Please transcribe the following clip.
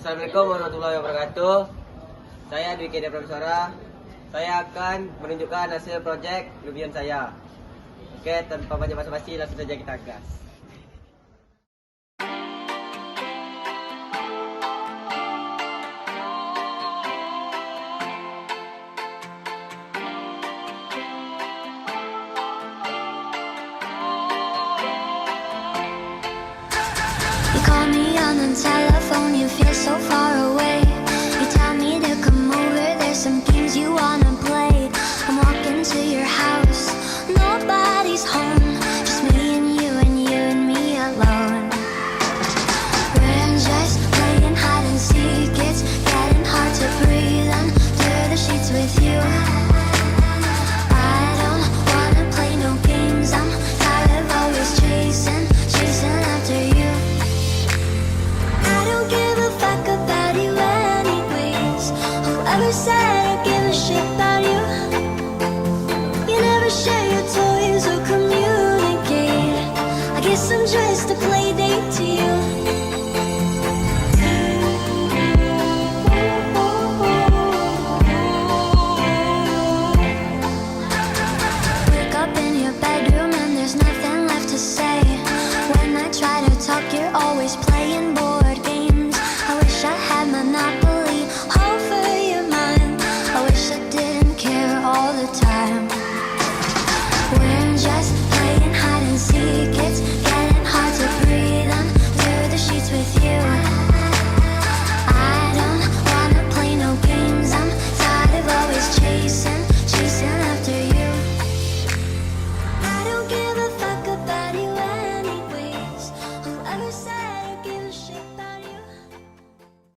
Assalamualaikum warahmatullahi wabarakatuh. Saya Dwicky Dpib. Saya akan menunjukkan hasil projek Lumion saya. Oke, tanpa banyak basa-basi, langsung saja kita gas. You call me on the telephone, you feel so far away. You tell me to come over, there's some games you wanna play. I'm walking to your house, nobody's home.